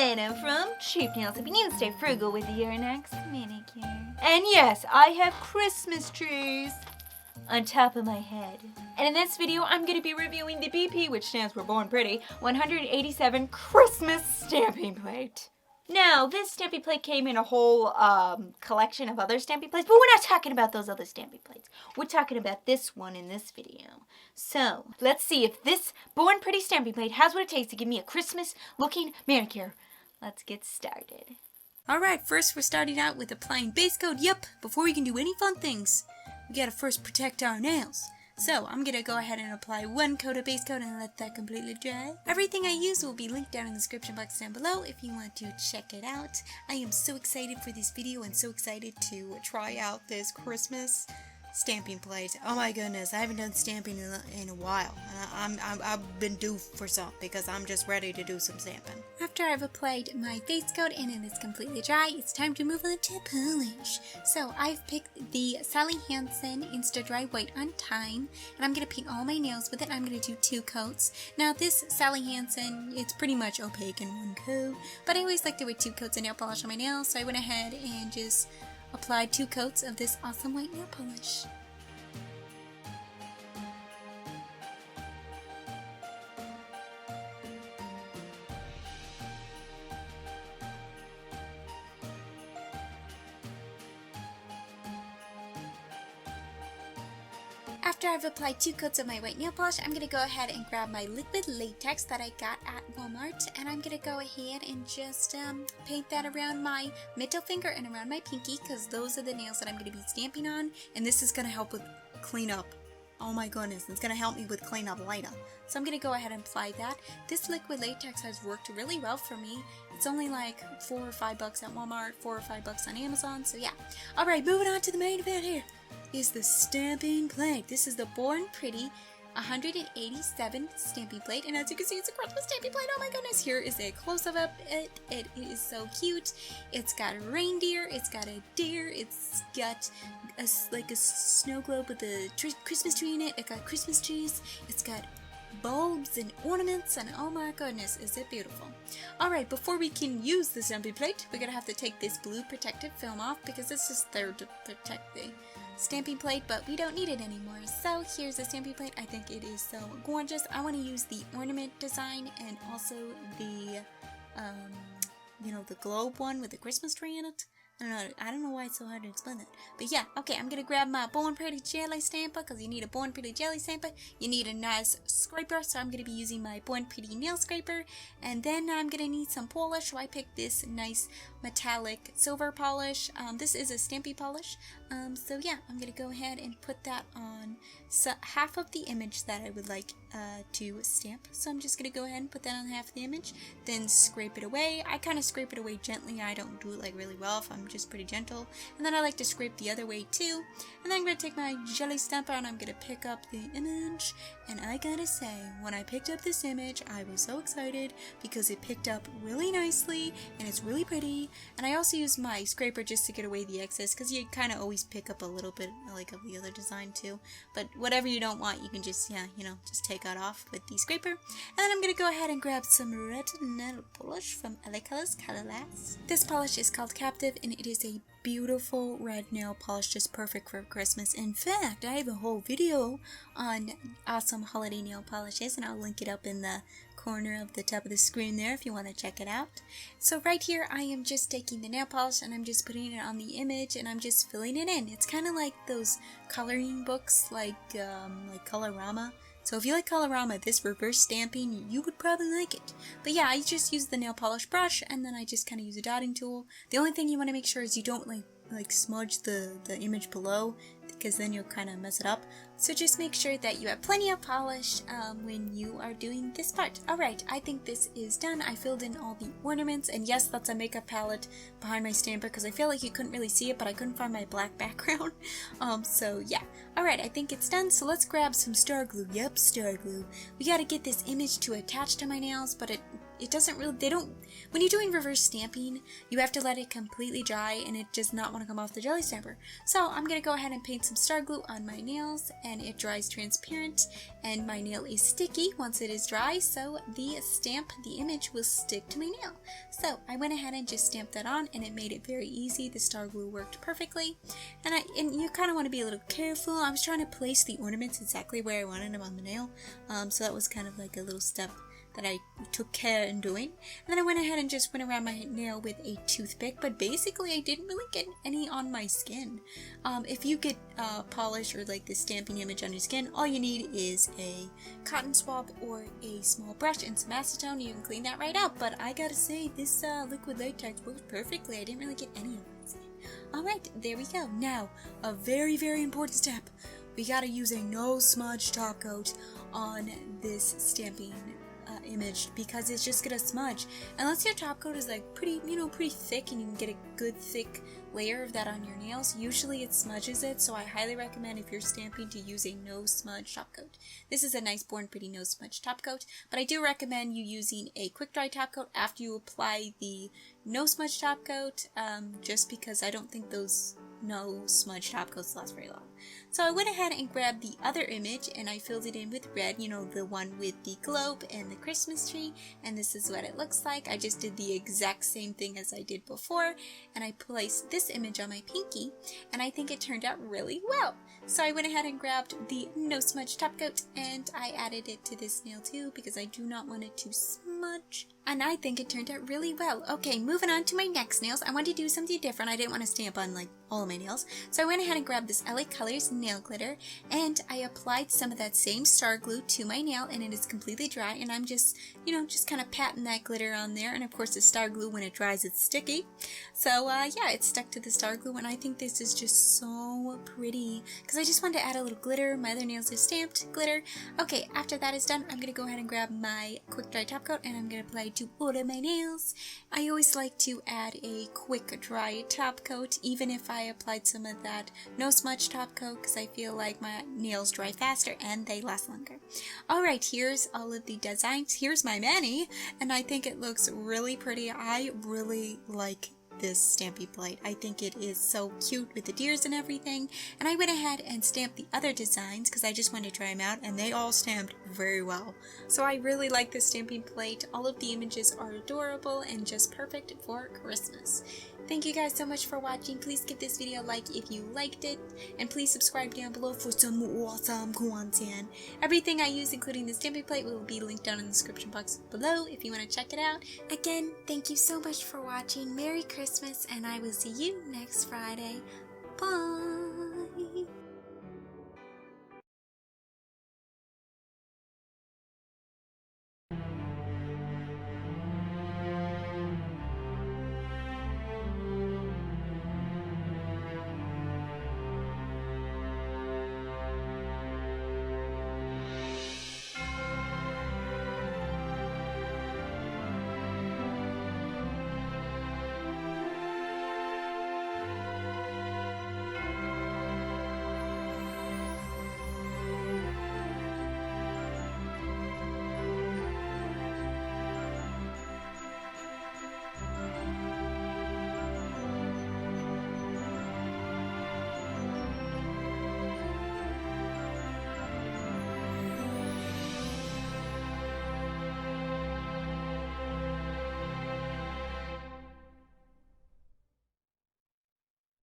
Vanna from Cheap Nails, helping you stay frugal with your next manicure. And yes, I have Christmas trees on top of my head. And in this video, I'm going to be reviewing the BP, which stands for Born Pretty, 187 Christmas stamping plate. Now, this stamping plate came in a whole collection of other stamping plates, but we're not talking about those other stamping plates. We're talking about this one in this video. So, let's see if this Born Pretty stamping plate has what it takes to give me a Christmas-looking manicure. Let's get started. Alright, first we're starting out with applying base coat. Yep, before we can do any fun things, we gotta first protect our nails. So, I'm gonna go ahead and apply one coat of base coat and let that completely dry. Everything I use will be linked down in the description box down below if you want to check it out. I am so excited for this video and so excited to try out this Christmas stamping plate. Oh my goodness, I haven't done stamping in a while. I've been due for some because I'm just ready to do some stamping. After I've applied my base coat and it is completely dry, it's time to move on to polish. So I've picked the Hansen Insta Dry White on Time, and I'm going to paint all my nails with it. I'm going to do 2 coats. Now this Hansen, it's pretty much opaque in one coat, but I always like to wear 2 coats of nail polish on my nails, so I went ahead and just applied 2 coats of this awesome white nail polish. After I've applied 2 coats of my white nail polish, I'm going to go ahead and grab my liquid latex that I got at Walmart, and I'm going to go ahead and just paint that around my middle finger and around my pinky, because those are the nails that I'm going to be stamping on, and this is going to help with cleanup. Oh my goodness, it's going to help me with cleanup later. So I'm going to go ahead and apply that. This liquid latex has worked really well for me. It's only like $4 or $5 at Walmart, $4 or $5 on Amazon, so yeah. Alright, moving on to the main event here is the stamping plate. This is the Born Pretty 187 stamping plate, and as you can see, it's a Christmas stamping plate. Oh my goodness, here is a close-up of it. It is so cute. It's got a reindeer, it's got a deer, it's got a snow globe with a Christmas tree in it. It got Christmas trees, it's got bulbs and ornaments, and oh my goodness, is it beautiful. Alright, before we can use the stamping plate, we're gonna have to take this blue protective film off because this is there to protect the stamping plate, but we don't need it anymore. So here's the stamping plate. I think it is so gorgeous. I want to use the ornament design and also the the globe one with the Christmas tree in it. I don't know why it's so hard to explain that. But yeah, okay, I'm going to grab my Born Pretty jelly stamper, because you need a Born Pretty jelly stamper. You need a nice scraper, so I'm going to be using my Born Pretty nail scraper. And then I'm going to need some polish, so I picked this nice metallic silver polish. This is a stampy polish. So yeah, I'm going to go ahead and put that on half of the image that I would like to stamp. So I'm just going to go ahead and put that on half of the image, then scrape it away. I kind of scrape it away gently. I don't do it like really well if I'm just pretty gentle. And then I like to scrape the other way too. And then I'm going to take my jelly stamper and I'm going to pick up the image. And I gotta say, when I picked up this image, I was so excited because it picked up really nicely and it's really pretty. And I also used my scraper just to get away the excess, because you kind of always pick up a little bit like of the other design too. But whatever you don't want, you can just, just take that off with the scraper. And then I'm going to go ahead and grab some red nail polish from LA Colors Color Last. This polish is called Captive, and it is a beautiful red nail polish, just perfect for Christmas. In fact, I have a whole video on awesome holiday nail polishes, and I'll link it up in the corner of the top of the screen there if you want to check it out. So right here, I am just taking the nail polish and I'm just putting it on the image and I'm just filling it in. It's kind of like those coloring books, like Colorama. So if you like Colorama, this reverse stamping, you would probably like it. But yeah, I just use the nail polish brush and then I just kind of use a dotting tool. The only thing you want to make sure is you don't like smudge the image below, because then you'll kind of mess it up. So just make sure that you have plenty of polish when you are doing this part. Alright, I think this is done. I filled in all the ornaments, and yes, that's a makeup palette behind my stamper because I feel like you couldn't really see it, but I couldn't find my black background. So yeah. Alright, I think it's done, so let's grab some star glue. Yep, star glue. We gotta get this image to attach to my nails, but it doesn't really, when you're doing reverse stamping, you have to let it completely dry and it does not want to come off the jelly stamper. So I'm going to go ahead and paint some star glue on my nails, and it dries transparent, and my nail is sticky once it is dry, so the image will stick to my nail. So I went ahead and just stamped that on, and it made it very easy. The star glue worked perfectly, and you kind of want to be a little careful. I was trying to place the ornaments exactly where I wanted them on the nail, so that was kind of like a little step that I took care in doing. And then I went ahead and just went around my nail with a toothpick, but basically I didn't really get any on my skin. If you get polish or like the stamping image on your skin, all you need is a cotton swab or a small brush and some acetone. You can clean that right out, but I gotta say, this liquid latex works perfectly. I didn't really get any on my skin. Alright, there we go. Now, a very, very important step. We gotta use a no smudge top coat on this stamping image, because it's just gonna smudge. Unless your top coat is like pretty thick and you can get a good thick layer of that on your nails, usually it smudges it, so I highly recommend, if you're stamping, to use a no smudge top coat. This is a nice Born Pretty no smudge top coat, but I do recommend you using a quick dry top coat after you apply the no smudge top coat, just because I don't think those no smudge top coats last very long. So I went ahead and grabbed the other image and I filled it in with red, the one with the globe and the Christmas tree, and this is what it looks like. I just did the exact same thing as I did before, and I placed this image on my pinky, and I think it turned out really well. So I went ahead and grabbed the no smudge top coat and I added it to this nail too, because I do not want it to smudge. And I think it turned out really well. Okay, moving on to my next nails. I wanted to do something different. I didn't want to stamp on like all of my nails. So I went ahead and grabbed this LA Colors nail glitter, and I applied some of that same star glue to my nail, and it is completely dry, and I'm just, just kind of patting that glitter on there. And of course the star glue, when it dries, it's sticky. So yeah, it's stuck to the star glue, and I think this is just so pretty because I just wanted to add a little glitter. My other nails are stamped glitter. Okay, after that is done, I'm going to go ahead and grab my quick dry top coat, and I'm going to apply to all of my nails. I always like to add a quick dry top coat, even if I applied some of that no smudge top coat, because I feel like my nails dry faster and they last longer. Alright, here's all of the designs. Here's my mani, and I think it looks really pretty. I really like this stamping plate. I think it is so cute with the deers and everything, and I went ahead and stamped the other designs because I just wanted to try them out, and they all stamped very well. So I really like this stamping plate. All of the images are adorable and just perfect for Christmas. Thank you guys so much for watching. Please give this video a like if you liked it, and please subscribe down below for some awesome content. Everything I use, including the stamping plate, will be linked down in the description box below if you want to check it out. Again, thank you so much for watching. Merry Christmas, and I will see you next Friday. Bye!